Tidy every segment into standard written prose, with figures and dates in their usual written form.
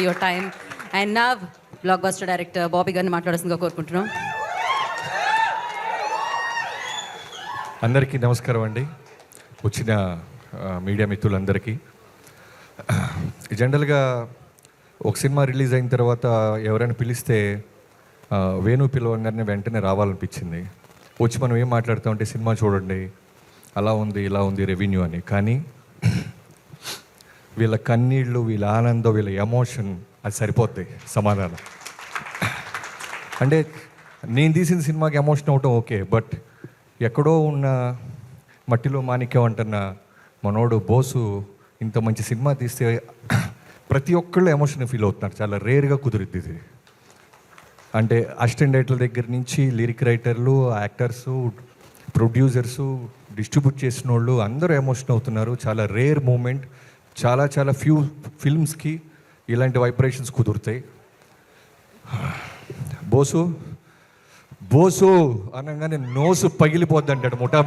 your time. And now, blockbuster director Bobby గారిని మాట్లాడాల్సిందిగా కోరుకుంటున్నాం. అందరికీ నమస్కారం అండి. వచ్చిన మీడియా మిత్రులందరికీ. జనరల్గా ఒక సినిమా రిలీజ్ అయిన తర్వాత ఎవరైనా పిలిస్తే వేణు పిలవంగానే వెంటనే రావాలనిపించింది. వచ్చి మనం ఏం మాట్లాడతామంటే సినిమా చూడండి, అలా ఉంది ఇలా ఉంది రెవెన్యూ అని. కానీ వీళ్ళ కన్నీళ్ళు, వీళ్ళ ఆనందం, వీళ్ళ ఎమోషన్ అది సరిపోద్ది సమాధానం. అంటే నేను తీసిన సినిమాకి ఎమోషన్ అవటం ఓకే, బట్ ఎక్కడో ఉన్న మట్టిలో మాణిక్యం అంటున్న మనోడు బోసు ఇంత మంచి సినిమా తీస్తే ప్రతి ఒక్కళ్ళు ఎమోషన్ ఫీల్ అవుతున్నారు. చాలా రేర్గా కుదిరిద్ది ఇది. అంటే అసిస్టెంట్ డైరెక్టర్ల దగ్గర నుంచి లిరిక్ రైటర్లు, యాక్టర్సు, ప్రొడ్యూసర్సు, డిస్ట్రిబ్యూట్ చేసిన వాళ్ళు అందరూ ఎమోషన్ అవుతున్నారు. చాలా రేర్ మూమెంట్. చాలా చాలా ఫ్యూ ఫిల్మ్స్కి ఇలాంటి వైబ్రేషన్స్ కుదురుతాయి. బోసు బోసు అనగానే నోసు పగిలిపోద్ది అంటాడు ముఠా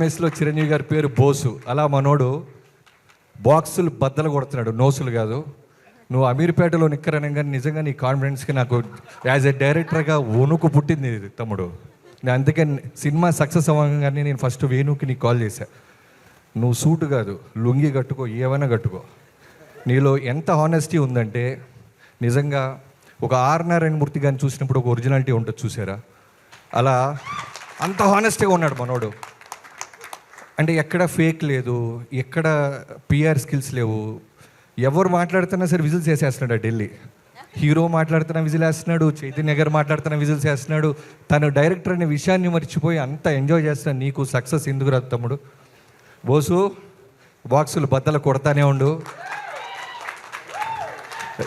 మేస్లో చిరంజీవి గారి పేరు బోసు. అలా మనోడు బాక్సులు బద్దలు కొడుతున్నాడు, నోసులు కాదు. నువ్వు అమీర్పేటలో నిక్కరనగానే నిజంగా నీ కాన్ఫిడెన్స్కి నాకు యాజ్ ఎ డైరెక్టర్గా వణుకు పుట్టింది తమ్ముడు. నేను అందుకే సినిమా సక్సెస్ అవ్వగానే నేను ఫస్ట్ వేణుకి నీకు కాల్ చేశాను. నువ్వు సూటు కాదు, లుంగి కట్టుకో, ఏమైనా కట్టుకో. నీలో ఎంత హానెస్టీ ఉందంటే నిజంగా ఒక ఆర్ నారాయణ మూర్తి గారిని చూసినప్పుడు ఒక ఒరిజినాలిటీ ఉంటుంది చూసారా, అలా అంత హానెస్టీగా ఉన్నాడు మనోడు. అంటే ఎక్కడ ఫేక్ లేదు, ఎక్కడ పిఆర్ స్కిల్స్ లేవు. ఎవరు మాట్లాడుతున్నా సరే విజిల్స్ వేసేస్తున్నాడు. ఢిల్లీ హీరో మాట్లాడుతున్నా విజిల్ వేస్తున్నాడు, చైతన్య గారు మాట్లాడుతున్నా విజిల్స్ వేస్తున్నాడు. తను డైరెక్టర్ అనే విషయాన్ని మర్చిపోయి అంత ఎంజాయ్ చేస్తున్నాడు. నీకు సక్సెస్ ఎందుకు రాదు తమ్ముడు? బోసు బాక్సులు బద్దలు కొడతానే ఉండు.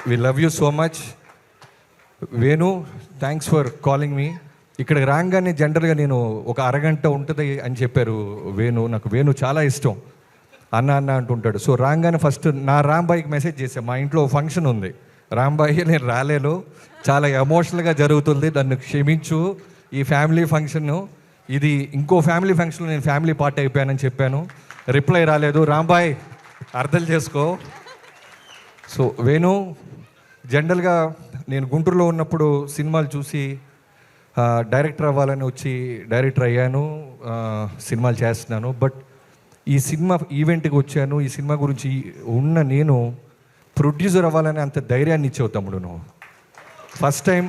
We love you so much. Venu, thanks for calling మీ. ఇక్కడికి రాగానే జనరల్గా నేను ఒక అరగంట ఉంటుంది అని చెప్పారు వేణు. నాకు వేణు చాలా ఇష్టం, అన్న అన్న అంటుంటాడు. సో రాగానే ఫస్ట్ నా రాంబాయికి మెసేజ్ చేశాను. మా ఇంట్లో ఫంక్షన్ ఉంది, రాంబాయి నేను రాలేను, చాలా ఎమోషనల్గా జరుగుతుంది, నన్ను క్షమించు. ఈ ఫ్యామిలీ ఫంక్షన్ ఇది ఇంకో ఫ్యామిలీ ఫంక్షన్లో నేను ఫ్యామిలీ పార్ట్ అయిపోయానని చెప్పాను. రిప్లై రాలేదు. రాంబాయ్ అర్థం చేసుకో. సో వేణు, జనరల్గా నేను గుంటూరులో ఉన్నప్పుడు సినిమాలు చూసి డైరెక్టర్ అవ్వాలని వచ్చి డైరెక్టర్ అయ్యాను, సినిమాలు చేస్తున్నాను. బట్ ఈ సినిమా ఈవెంట్కి వచ్చాను. ఈ సినిమా గురించి ఉన్న నేను ప్రొడ్యూసర్ అవ్వాలని అంత ధైర్యాన్ని ఇచ్చావు తమ్ముడు నువ్వు. ఫస్ట్ టైం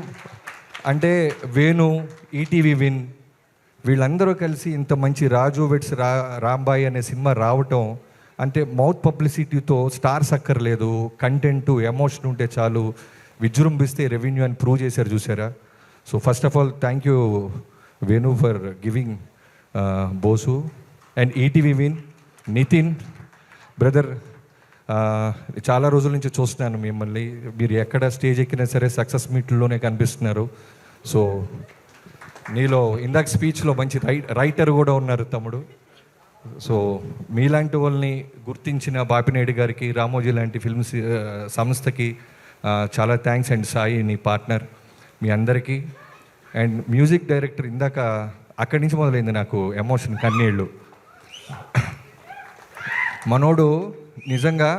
అంటే వేణు, ఈటీవీ విన్ వీళ్ళందరూ కలిసి ఇంత మంచి రాజు వెట్స్ రాంబాయి అనే సినిమా రావటం అంటే మౌత్ పబ్లిసిటీతో స్టార్స్ అక్కర్లేదు, కంటెంట్ ఎమోషన్ ఉంటే చాలు, విజృంభిస్తే రెవెన్యూ అని ప్రూవ్ చేశారు చూసారా. So first of all thank you Venu for giving బోసు and ETV Win. Nitin brother, చాలా రోజుల నుంచి చూస్తున్నాను మిమ్మల్ని. మీరు ఎక్కడ స్టేజ్ ఎక్కినా సరే సక్సెస్ మీట్లోనే కనిపిస్తున్నారు. సో నీలో ఇందాక స్పీచ్లో మంచి రైటర్ కూడా ఉన్నారు తమ్ముడు. సో మీలాంటి వాళ్ళని గుర్తించిన బాపినాయుడు గారికి, రామోజీ లాంటి ఫిల్మ్స్ సంస్థకి చాలా థ్యాంక్స్. అండ్ సాయి నీ పార్ట్నర్, మీ అందరికీ. అండ్ మ్యూజిక్ డైరెక్టర్, ఇందాక అక్కడి నుంచి మొదలైంది నాకు ఎమోషన్, కన్నీళ్ళు. మనోడు నిజంగా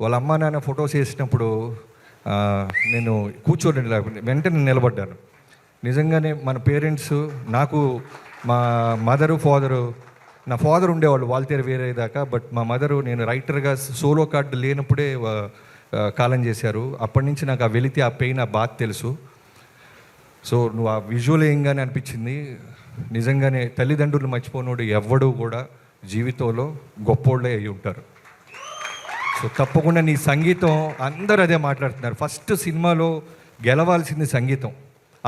వాళ్ళ అమ్మ నాన్న ఫొటోస్ వేసినప్పుడు నేను కూర్చోండి వెంటనే నిలబడ్డాను. నిజంగానే మన పేరెంట్స్, నాకు మా మదరు, ఫాదరు, నా ఫాదర్ ఉండేవాళ్ళు వాల్తేరు వేరే దాకా, బట్ మా మదరు నేను రైటర్గా సోలో కార్డు లేనప్పుడే కాలం చేశారు. అప్పటి నుంచి నాకు ఆ వెలితి, ఆ పెయిన్, ఆ బాధ తెలుసు. సో నువ్వు ఆ విజువల్ ఏంగానే అనిపించింది. నిజంగానే తల్లిదండ్రులు మర్చిపోనోడు ఎవ్వడూ కూడా జీవితంలో గొప్పోళ్ళే అయి ఉంటారు. సో తప్పకుండా నీ సంగీతం, అందరూ అదే మాట్లాడుతున్నారు. ఫస్ట్ సినిమాలో గెలవాల్సింది సంగీతం,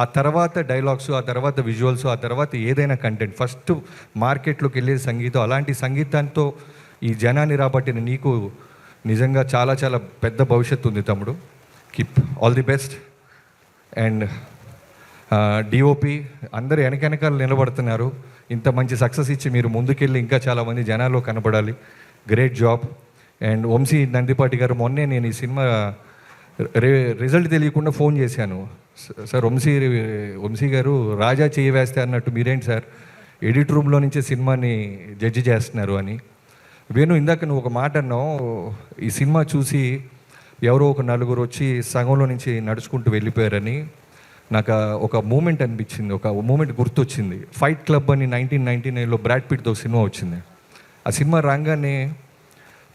ఆ తర్వాత డైలాగ్స్, ఆ తర్వాత విజువల్స్, ఆ తర్వాత ఏదైనా కంటెంట్. ఫస్ట్ మార్కెట్లోకి వెళ్ళేది సంగీతం. అలాంటి సంగీతంతో ఈ జనాన్ని రాబట్టిన నీకు నిజంగా చాలా చాలా పెద్ద భవిష్యత్తు ఉంది తమ్ముడు. Keep all the best. And DOP అందరూ వెనకాల నిలబడుతున్నారు. ఇంత మంచి సక్సెస్ ఇచ్చి మీరు ముందుకెళ్ళి ఇంకా చాలామంది జనాల్లో కనపడాలి. Great job. And Vamsi Nandipati garu, మొన్నే నేను ఈ సినిమా రిజల్ట్ తెలియకుండా ఫోన్ చేశాను. సార్ వంశీ గారు రాజా చేయి వేస్తే అన్నట్టు మీరేంటి సార్ ఎడిట్ రూమ్లో నుంచే సినిమాని జడ్జి చేస్తున్నారు అని. వేణు, ఇందాక నువ్వు ఒక మాట అన్నావు, ఈ సినిమా చూసి ఎవరో ఒక నలుగురు వచ్చి సగంలో నుంచి నడుచుకుంటూ వెళ్ళిపోయారని నాకు ఒక మూమెంట్ అనిపించింది, ఒక మూమెంట్ గుర్తొచ్చింది. ఫైట్ క్లబ్ అని 1999లో బ్రాడ్ పిట్తో సినిమా వచ్చింది. ఆ సినిమా రాగానే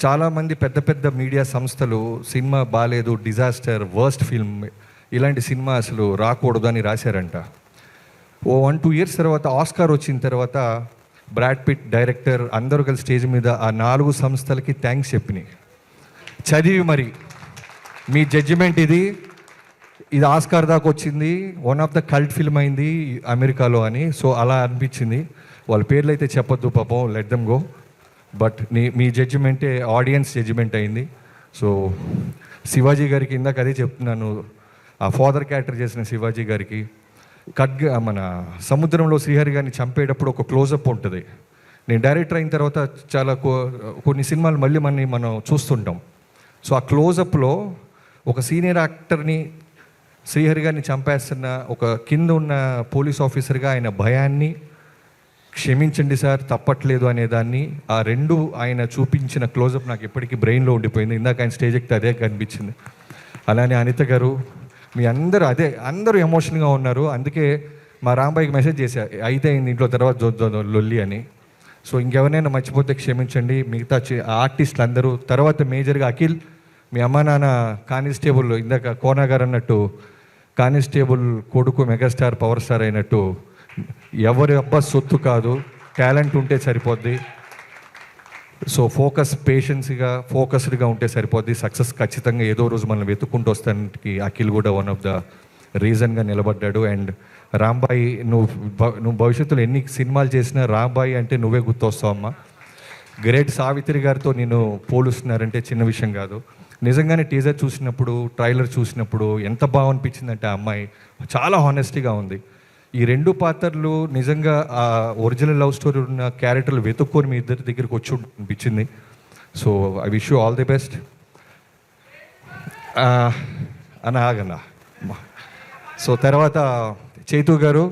చాలామంది పెద్ద పెద్ద మీడియా సంస్థలు సినిమా బాగాలేదు, డిజాస్టర్, వర్స్ట్ ఫిల్మ్, ఇలాంటి సినిమా అసలు రాకూడదు అని రాశారంట. ఓ 1-2 ఇయర్స్ తర్వాత ఆస్కార్ వచ్చిన తర్వాత బ్రాడ్ పిట్ డైరెక్టర్ అందరూ కలిసి స్టేజ్ మీద ఆ 4 సంస్థలకి థ్యాంక్స్ చెప్పినాయి. చదివి మరి మీ జడ్జిమెంట్ ఇది ఆస్కార్ దాకా వచ్చింది, one of the cult film అయింది అమెరికాలో అని. సో అలా అనిపించింది. వాళ్ళ పేర్లు అయితే చెప్పొద్దు పాపం, లెట్ దెమ్ గో. బట్ మీ జడ్జిమెంటే ఆడియన్స్ జడ్జిమెంట్ అయింది. సో శివాజీ గారికి ఇందాక అదే చెప్తున్నాను, ఆ ఫాదర్ క్యారెక్టర్ చేసిన శివాజీ గారికి మన సముద్రంలో శ్రీహరి గారిని చంపేటప్పుడు ఒక క్లోజప్ ఉంటుంది. నేను డైరెక్టర్ అయిన తర్వాత చాలా కొన్ని సినిమాలు మళ్ళీ మనం చూస్తుంటాం. సో ఆ క్లోజప్లో ఒక సీనియర్ యాక్టర్ని శ్రీహరి గారిని చంపేస్తున్న ఒక కింద ఉన్న పోలీస్ ఆఫీసర్గా ఆయన భయాన్ని, క్షమించండి సార్ తప్పట్లేదు అనేదాన్ని, ఆ రెండు ఆయన చూపించిన క్లోజప్ నాకు ఎప్పటికీ బ్రెయిన్లో ఉండిపోయింది. ఇందాక ఆయన స్టేజ్ ఎక్కితే అదే కనిపించింది. అలానే అనిత గారు, మీ అందరూ ఎమోషనల్గా ఉన్నారు. అందుకే మా రాంబాయికి మెసేజ్ చేశా, అయితే ఇంట్లో తర్వాత లొల్లి అని. సో ఇంకెవరైనా మర్చిపోతే క్షమించండి. మిగతా ఆర్టిస్టులు అందరూ, తర్వాత మేజర్గా అఖిల్, మీ అమ్మా నాన్న కానిస్టేబుల్, ఇందాక కోనా గారు అన్నట్టు కానిస్టేబుల్ కొడుకు మెగాస్టార్ పవర్ స్టార్ అయినట్టు ఎవరి అబ్బా సొత్తు కాదు, టాలెంట్ ఉంటే సరిపోద్ది. సో ఫోకస్డ్గా ఉంటే సరిపోద్ది. సక్సెస్ ఖచ్చితంగా ఏదో రోజు మనం వెతుక్కుంటూ వస్తానికి అఖిల్ కూడా వన్ ఆఫ్ ద రీజన్గా నిలబడ్డాడు. అండ్ రాంబాయి, నువ్వు భవిష్యత్తులో ఎన్ని సినిమాలు చేసినా రాంబాయి అంటే నువ్వే గుర్తొస్తావమ్మా. గ్రేట్ సావిత్రి గారితో నేను పోలుస్తున్నారంటే చిన్న విషయం కాదు. నిజంగానే టీజర్ చూసినప్పుడు, ట్రైలర్ చూసినప్పుడు ఎంత బాగా అనిపించిందంటే ఆ అమ్మాయి చాలా హానెస్టీగా ఉంది. ఈ 2 పాత్రలు నిజంగా ఆ ఒరిజినల్ లవ్ స్టోరీ ఉన్న క్యారెక్టర్లు వెతుక్కొని మీ ఇద్దరి దగ్గరికి వచ్చి అనిపించింది. So I wish you all the best. ఆగన్నా. సో తర్వాత చైతు గారు,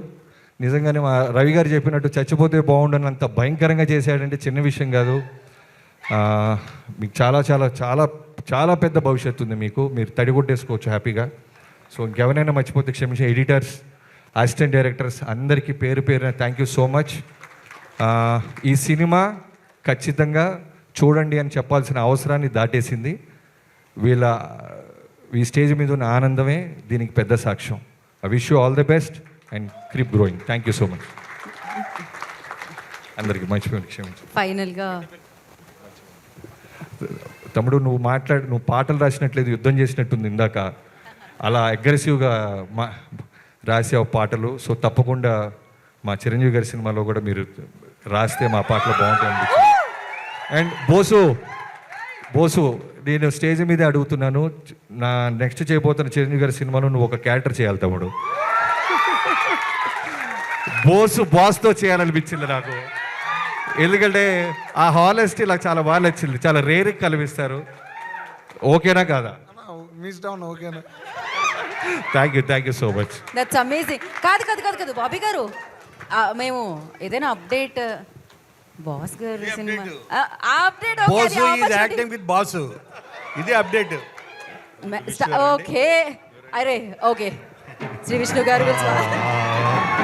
నిజంగానే మా రవి గారు చెప్పినట్టు చచ్చిపోతే బాగుండని అంత భయంకరంగా చేశాడంటే చిన్న విషయం కాదు. మీకు చాలా చాలా చాలా చాలా పెద్ద భవిష్యత్తు ఉంది మీకు, మీరు తడిగొట్టేసుకోవచ్చు హ్యాపీగా. సో ఇంకెవరైనా మర్చిపోతే క్షమించే. ఎడిటర్స్, అసిస్టెంట్ డైరెక్టర్స్ అందరికీ పేరు పేరున థ్యాంక్ యూ సో మచ్. ఈ సినిమా ఖచ్చితంగా చూడండి అని చెప్పాల్సిన అవసరాన్ని దాటేసింది. ఈ స్టేజ్ మీద ఉన్న ఆనందమే దీనికి పెద్ద సాక్ష్యం. I wish you all the best and keep growing. Thank you so much. అందరికీ మర్చిపోయింది, క్షమించు. ఫైనల్గా తమ్ముడు, నువ్వు పాటలు రాసినట్లేదు, యుద్ధం చేసినట్టుంది ఇందాక. అలా అగ్రెసివ్గా రాసావు పాటలు. సో తప్పకుండా మా చిరంజీవి గారి సినిమాలో కూడా మీరు రాస్తే మా పాటలు బాగుంటాయి. అండ్ బోసు, నేను స్టేజ్ మీదే అడుగుతున్నాను, నా నెక్స్ట్ చేయబోతున్న చిరంజీవి గారి సినిమాలో నువ్వు ఒక క్యారెక్టర్ చేయాలి తమ్ముడు. బాస్తో చేయాలనిపించింది నాకు. ఎందుకంటే ఆ హానెస్టీ నాకు చాలా బాగా నచ్చింది. చాలా రేర్గా కనిపిస్తారు. ఓకేనా కాదా? ఓకేనా. Thank you so much. That's amazing. కాదు బాబీ గారు, మేము ఏదైనా అప్డేట్ బాస్ గారు cinema update acting with boss, ఇది అప్డేట్. ఓకే, అరే ఓకే. శ్రీ విష్ణు గారు